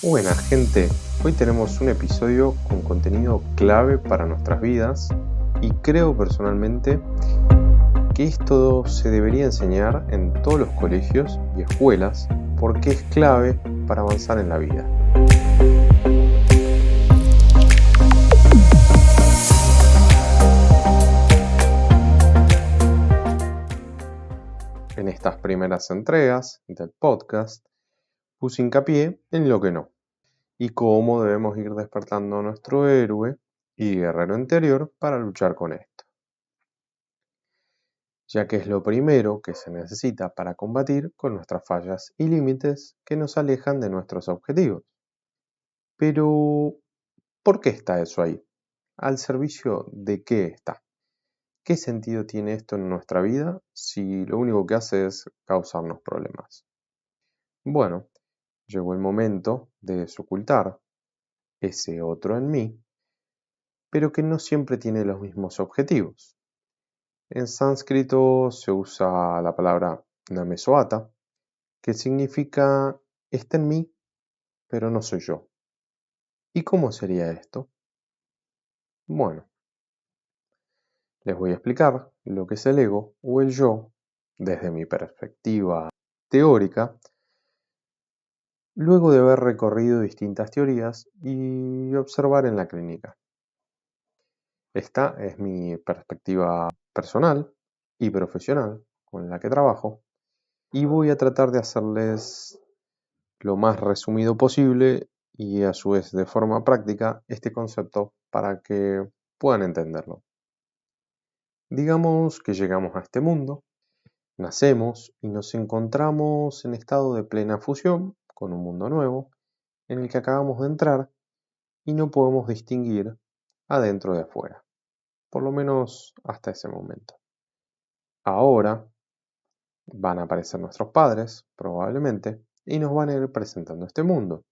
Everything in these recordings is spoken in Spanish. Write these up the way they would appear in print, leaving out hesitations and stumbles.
Buenas gente, hoy tenemos un episodio con contenido clave para nuestras vidas y creo personalmente que esto se debería enseñar en todos los colegios y escuelas porque es clave para avanzar en la vida. En estas primeras entregas del podcast puse hincapié en lo que no y cómo debemos ir despertando a nuestro héroe y guerrero interior para luchar con esto, ya que es lo primero que se necesita para combatir con nuestras fallas y límites que nos alejan de nuestros objetivos. Pero, ¿por qué está eso ahí? ¿Al servicio de qué está? ¿Qué sentido tiene esto en nuestra vida si lo único que hace es causarnos problemas? Bueno, llegó el momento de desocultar ese otro en mí, pero que no siempre tiene los mismos objetivos. En sánscrito se usa la palabra namesoata, que significa está en mí, pero no soy yo. ¿Y cómo sería esto? Bueno, les voy a explicar lo que es el ego o el yo desde mi perspectiva teórica, luego de haber recorrido distintas teorías y observar en la clínica. Esta es mi perspectiva personal y profesional con la que trabajo y voy a tratar de hacerles lo más resumido posible y a su vez de forma práctica este concepto para que puedan entenderlo. Digamos que llegamos a este mundo, nacemos y nos encontramos en estado de plena fusión con un mundo nuevo en el que acabamos de entrar y no podemos distinguir adentro de afuera, por lo menos hasta ese momento. Ahora van a aparecer nuestros padres, probablemente, y nos van a ir presentando este mundo.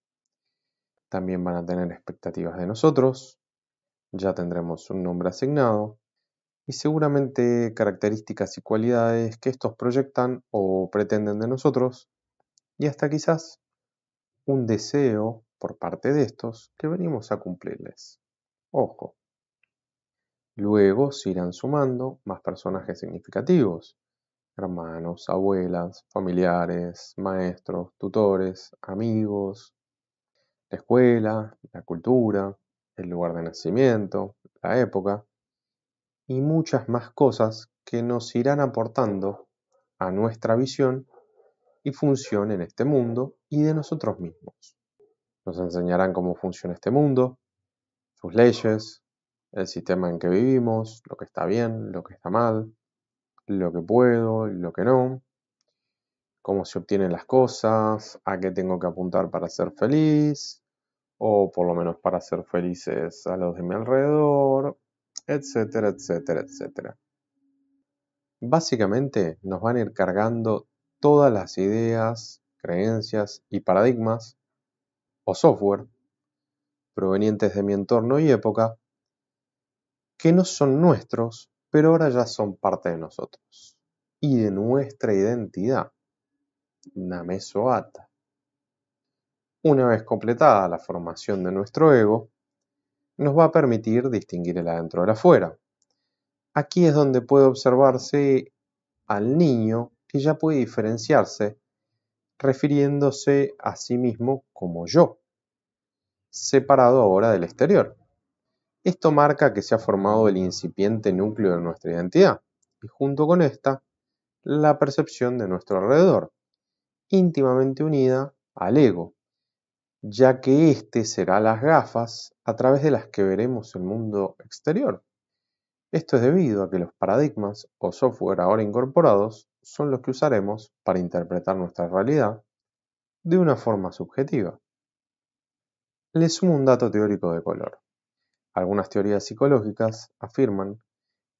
También van a tener expectativas de nosotros, ya tendremos un nombre asignado y seguramente características y cualidades que estos proyectan o pretenden de nosotros y hasta quizás un deseo por parte de estos que venimos a cumplirles. Ojo, luego se irán sumando más personajes significativos, hermanos, abuelas, familiares, maestros, tutores, amigos, la escuela, la cultura, el lugar de nacimiento, la época y muchas más cosas que nos irán aportando a nuestra visión y función en este mundo y de nosotros mismos. Nos enseñarán cómo funciona este mundo, sus leyes, el sistema en que vivimos, lo que está bien, lo que está mal, lo que puedo, lo que no, cómo se obtienen las cosas, a qué tengo que apuntar para ser feliz, o por lo menos para ser felices a los de mi alrededor, etcétera, etcétera, etcétera. Básicamente nos van a ir cargando todas las ideas, creencias y paradigmas o software provenientes de mi entorno y época que no son nuestros, pero ahora ya son parte de nosotros y de nuestra identidad, Namesoata. Una vez completada la formación de nuestro ego, nos va a permitir distinguir el adentro del afuera. Aquí es donde puede observarse al niño que ya puede diferenciarse refiriéndose a sí mismo como yo, separado ahora del exterior. Esto marca que se ha formado el incipiente núcleo de nuestra identidad y junto con esta, la percepción de nuestro alrededor, íntimamente unida al ego, ya que éste será las gafas a través de las que veremos el mundo exterior. Esto es debido a que los paradigmas o software ahora incorporados son los que usaremos para interpretar nuestra realidad de una forma subjetiva. Le sumo un dato teórico de color. Algunas teorías psicológicas afirman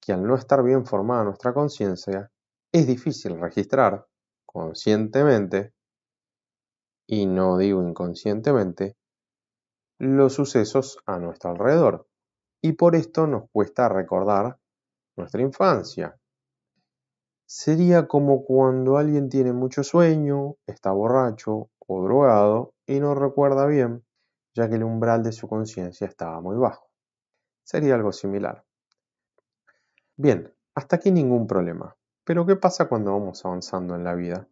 que al no estar bien formada nuestra conciencia, es difícil registrar conscientemente, y no digo inconscientemente, los sucesos a nuestro alrededor. Y por esto nos cuesta recordar nuestra infancia. Sería como cuando alguien tiene mucho sueño, está borracho o drogado y no recuerda bien, ya que el umbral de su conciencia estaba muy bajo. Sería algo similar. Bien, hasta aquí ningún problema. Pero ¿qué pasa cuando vamos avanzando en la vida?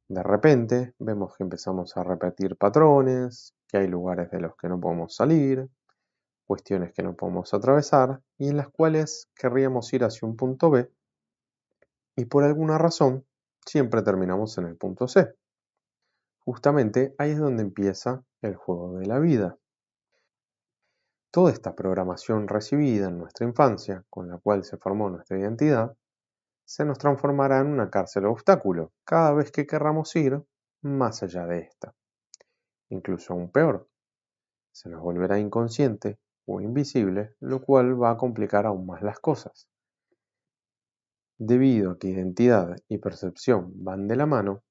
De repente vemos que empezamos a repetir patrones, que hay lugares de los que no podemos salir, cuestiones que no podemos atravesar y en las cuales querríamos ir hacia un punto B y por alguna razón siempre terminamos en el punto C. Justamente ahí es donde empieza el juego de la vida. Toda esta programación recibida en nuestra infancia, con la cual se formó nuestra identidad, se nos transformará en una cárcel o obstáculo cada vez que querramos ir más allá de esta. Incluso aún peor, se nos volverá inconsciente o invisible, lo cual va a complicar aún más las cosas. Debido a que identidad y percepción van de la mano,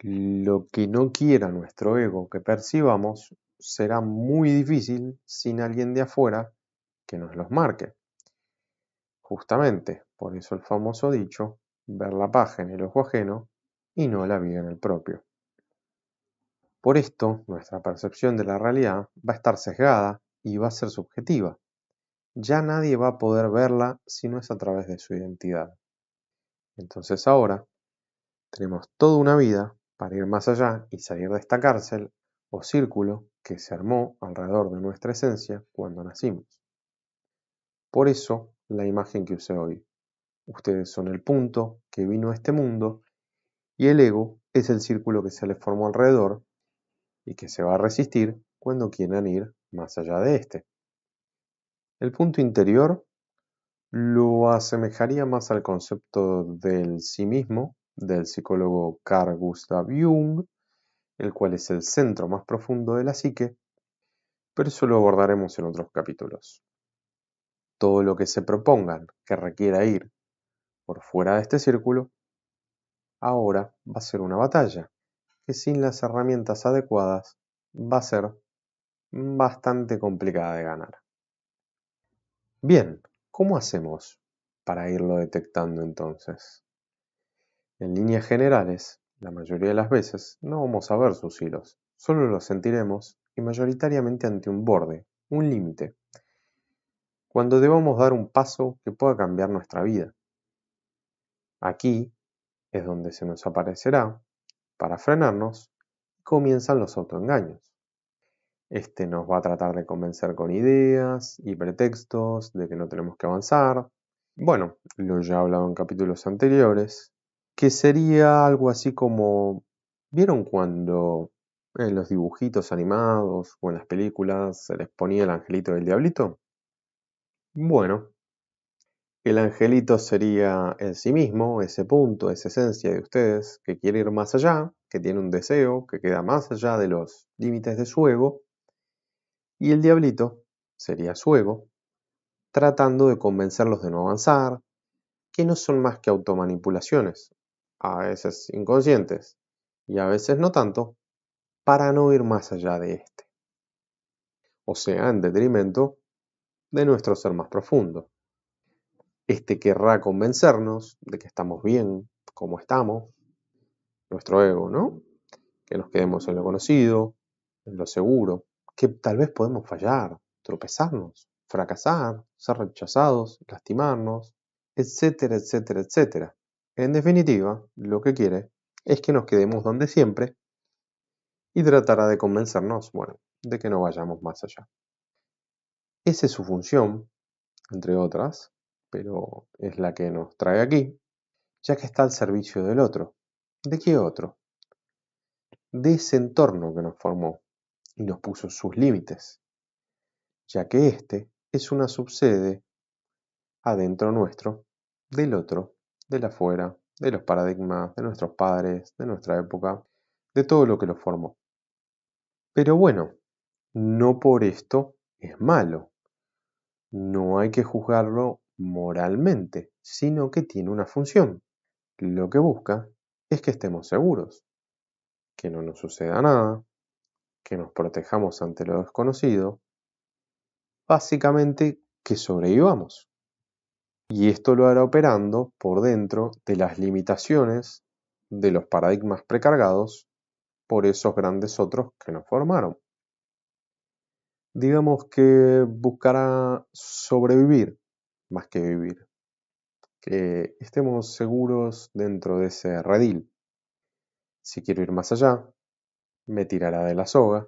lo que no quiera nuestro ego que percibamos será muy difícil sin alguien de afuera que nos los marque. Justamente, por eso el famoso dicho, ver la paja en el ojo ajeno y no la viga en el propio. Por esto, nuestra percepción de la realidad va a estar sesgada y va a ser subjetiva. Ya nadie va a poder verla si no es a través de su identidad. Entonces ahora tenemos toda una vida para ir más allá y salir de esta cárcel o círculo que se armó alrededor de nuestra esencia cuando nacimos. Por eso, la imagen que usé hoy. Ustedes son el punto que vino a este mundo y el ego es el círculo que se les formó alrededor y que se va a resistir cuando quieran ir más allá de este. El punto interior lo asemejaría más al concepto del sí mismo del psicólogo Carl Gustav Jung, el cual es el centro más profundo de la psique, pero eso lo abordaremos en otros capítulos. Todo lo que se propongan que requiera ir por fuera de este círculo, ahora va a ser una batalla, que sin las herramientas adecuadas va a ser bastante complicada de ganar. Bien, ¿cómo hacemos para irlo detectando entonces? En líneas generales, la mayoría de las veces no vamos a ver sus hilos, solo los sentiremos y mayoritariamente ante un borde, un límite, cuando debamos dar un paso que pueda cambiar nuestra vida. Aquí es donde se nos aparecerá, para frenarnos, comienzan los autoengaños. Este nos va a tratar de convencer con ideas y pretextos de que no tenemos que avanzar. Bueno, lo ya he hablado en capítulos anteriores, que sería algo así como, ¿vieron cuando en los dibujitos animados o en las películas se les ponía el angelito del diablito? Bueno, el angelito sería en sí mismo, ese punto, esa esencia de ustedes que quiere ir más allá, que tiene un deseo, que queda más allá de los límites de su ego, y el diablito sería su ego, tratando de convencerlos de no avanzar, que no son más que automanipulaciones, a veces inconscientes y a veces no tanto, para no ir más allá de este, o sea, en detrimento de nuestro ser más profundo. Este querrá convencernos de que estamos bien como estamos, nuestro ego, ¿no? Que nos quedemos en lo conocido, en lo seguro, que tal vez podemos fallar, tropezarnos, fracasar, ser rechazados, lastimarnos, etcétera, etcétera, etcétera. En definitiva, lo que quiere es que nos quedemos donde siempre y tratará de convencernos, bueno, de que no vayamos más allá. Esa es su función, entre otras, pero es la que nos trae aquí, ya que está al servicio del otro. ¿De qué otro? De ese entorno que nos formó y nos puso sus límites, ya que este es una subsede adentro nuestro del otro, del afuera, de los paradigmas, de nuestros padres, de nuestra época, de todo lo que lo formó. Pero bueno, no por esto es malo. No hay que juzgarlo moralmente, sino que tiene una función. Lo que busca es que estemos seguros, que no nos suceda nada, que nos protejamos ante lo desconocido, básicamente que sobrevivamos. Y esto lo hará operando por dentro de las limitaciones de los paradigmas precargados por esos grandes otros que nos formaron. Digamos que buscará sobrevivir más que vivir, que estemos seguros dentro de ese redil. Si quiero ir más allá, me tirará de la soga,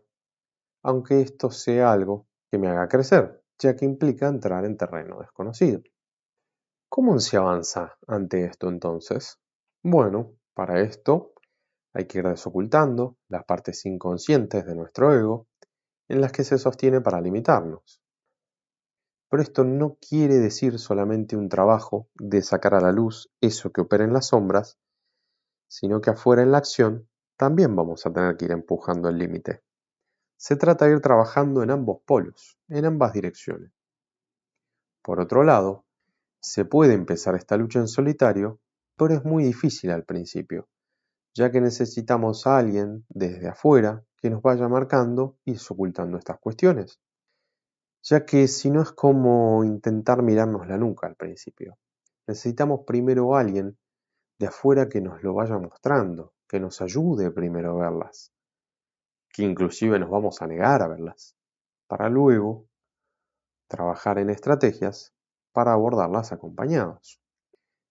aunque esto sea algo que me haga crecer, ya que implica entrar en terreno desconocido. ¿Cómo se avanza ante esto entonces? Bueno, para esto hay que ir desocultando las partes inconscientes de nuestro ego en las que se sostiene para limitarnos. Pero esto no quiere decir solamente un trabajo de sacar a la luz eso que opera en las sombras, sino que afuera en la acción también vamos a tener que ir empujando el límite. Se trata de ir trabajando en ambos polos, en ambas direcciones. Por otro lado, se puede empezar esta lucha en solitario, pero es muy difícil al principio, ya que necesitamos a alguien desde afuera que nos vaya marcando y ocultando estas cuestiones, ya que si no es como intentar mirarnos la nuca al principio. Necesitamos primero a alguien de afuera que nos lo vaya mostrando, que nos ayude primero a verlas, que inclusive nos vamos a negar a verlas, para luego trabajar en estrategias para abordarlas acompañados.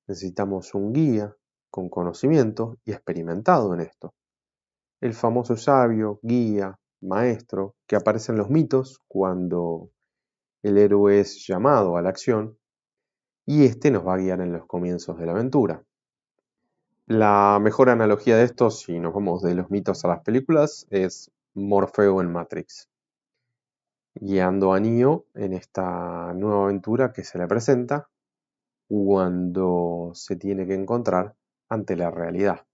Necesitamos un guía con conocimiento y experimentado en esto. El famoso sabio, guía, maestro, que aparece en los mitos cuando el héroe es llamado a la acción y este nos va a guiar en los comienzos de la aventura. La mejor analogía de esto, si nos vamos de los mitos a las películas, es Morfeo en Matrix, guiando a Neo en esta nueva aventura que se le presenta cuando se tiene que encontrar ante la realidad.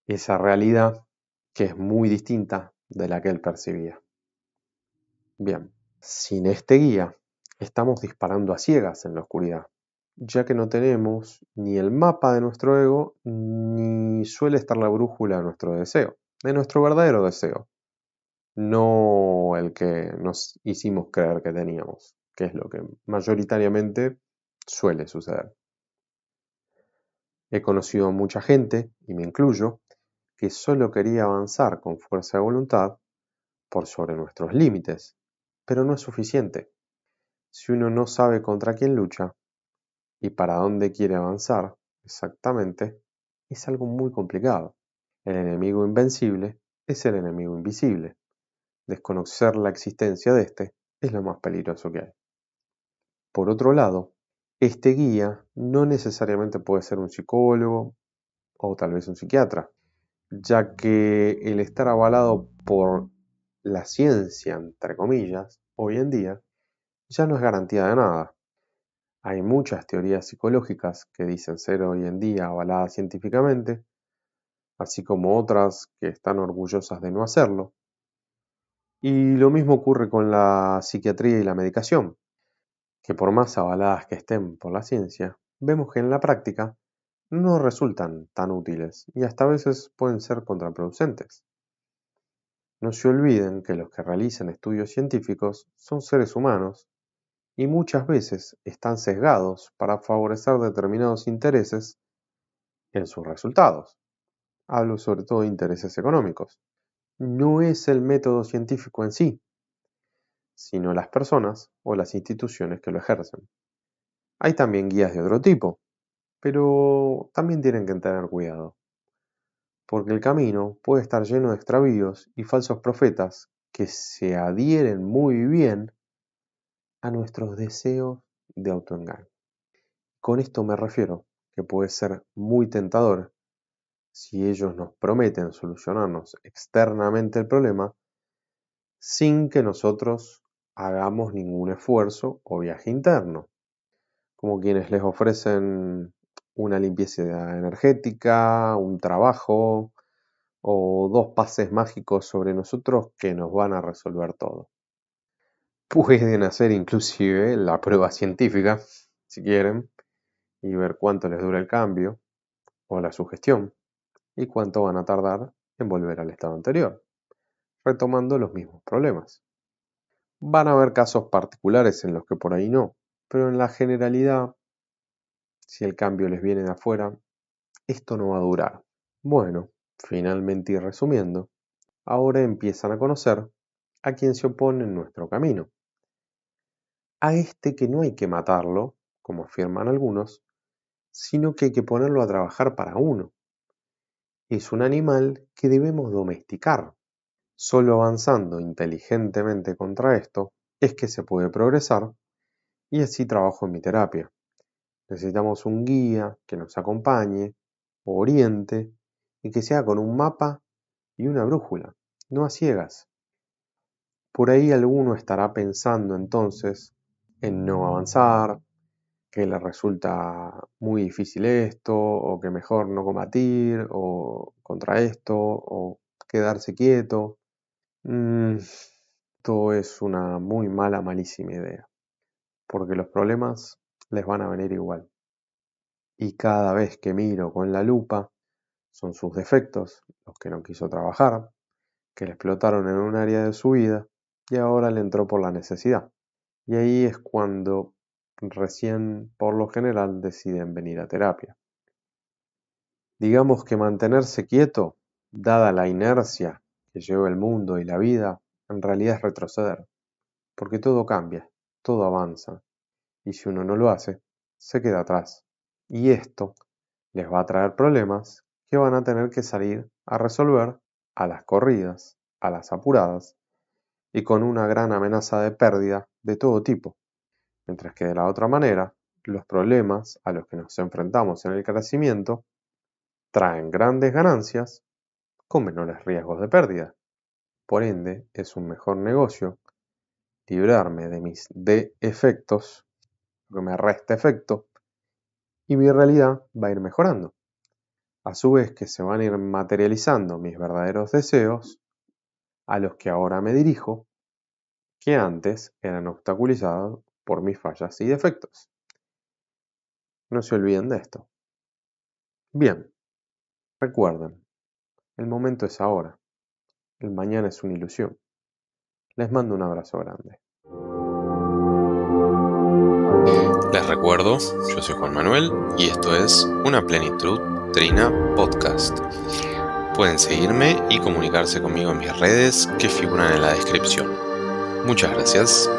Esa realidad que es muy distinta de la que él percibía. Bien, sin este guía, estamos disparando a ciegas en la oscuridad, ya que no tenemos ni el mapa de nuestro ego, ni suele estar la brújula de nuestro deseo, de nuestro verdadero deseo, no el que nos hicimos creer que teníamos, que es lo que mayoritariamente suele suceder. He conocido a mucha gente, y me incluyo, que solo quería avanzar con fuerza de voluntad por sobre nuestros límites, pero no es suficiente. Si uno no sabe contra quién lucha y para dónde quiere avanzar exactamente, es algo muy complicado. El enemigo invencible es el enemigo invisible. Desconocer la existencia de este es lo más peligroso que hay. Por otro lado, este guía no necesariamente puede ser un psicólogo o tal vez un psiquiatra, ya que el estar avalado por la ciencia, entre comillas, hoy en día, ya no es garantía de nada. Hay muchas teorías psicológicas que dicen ser hoy en día avaladas científicamente, así como otras que están orgullosas de no hacerlo. Y lo mismo ocurre con la psiquiatría y la medicación, que por más avaladas que estén por la ciencia, vemos que en la práctica no resultan tan útiles y hasta a veces pueden ser contraproducentes. No se olviden que los que realizan estudios científicos son seres humanos y muchas veces están sesgados para favorecer determinados intereses en sus resultados. Hablo sobre todo de intereses económicos. No es el método científico en sí, sino las personas o las instituciones que lo ejercen. Hay también guías de otro tipo, pero también tienen que tener cuidado, porque el camino puede estar lleno de extravíos y falsos profetas que se adhieren muy bien a nuestros deseos de autoengaño. Con esto me refiero que puede ser muy tentador si ellos nos prometen solucionarnos externamente el problema sin que nosotros hagamos ningún esfuerzo o viaje interno, como quienes les ofrecen una limpieza energética, un trabajo o dos pases mágicos sobre nosotros que nos van a resolver todo. Pueden hacer inclusive la prueba científica, si quieren, y ver cuánto les dura el cambio o la sugestión y cuánto van a tardar en volver al estado anterior, retomando los mismos problemas. Van a haber casos particulares en los que por ahí no, pero en la generalidad, si el cambio les viene de afuera, esto no va a durar. Bueno, finalmente y resumiendo, ahora empiezan a conocer a quien se opone en nuestro camino. A este que no hay que matarlo, como afirman algunos, sino que hay que ponerlo a trabajar para uno. Es un animal que debemos domesticar. Solo avanzando inteligentemente contra esto es que se puede progresar y así trabajo en mi terapia. Necesitamos un guía que nos acompañe, oriente y que sea con un mapa y una brújula, no a ciegas. Por ahí alguno estará pensando entonces en no avanzar, que le resulta muy difícil esto, o que mejor no combatir, o contra esto, o quedarse quieto. Esto es una muy mala, malísima idea, porque los problemas les van a venir igual. Y cada vez que miro con la lupa, son sus defectos los que no quiso trabajar, que le explotaron en un área de su vida y ahora le entró por la necesidad. Y ahí es cuando recién, por lo general, deciden venir a terapia. Digamos que mantenerse quieto, dada la inercia que lleva el mundo y la vida, en realidad es retroceder, porque todo cambia, todo avanza, y si uno no lo hace, se queda atrás. Y esto les va a traer problemas que van a tener que salir a resolver a las corridas, a las apuradas, y con una gran amenaza de pérdida de todo tipo. Mientras que de la otra manera, los problemas a los que nos enfrentamos en el crecimiento traen grandes ganancias con menores riesgos de pérdida. Por ende, es un mejor negocio librarme de mis defectos, lo que me resta efecto, y mi realidad va a ir mejorando. A su vez que se van a ir materializando mis verdaderos deseos, a los que ahora me dirijo, que antes eran obstaculizados por mis fallas y defectos. No se olviden de esto. Bien, recuerden, el momento es ahora, el mañana es una ilusión. Les mando un abrazo grande. Les recuerdo, yo soy Juan Manuel y esto es Una Plenitud Trina Podcast. Pueden seguirme y comunicarse conmigo en mis redes que figuran en la descripción. Muchas gracias.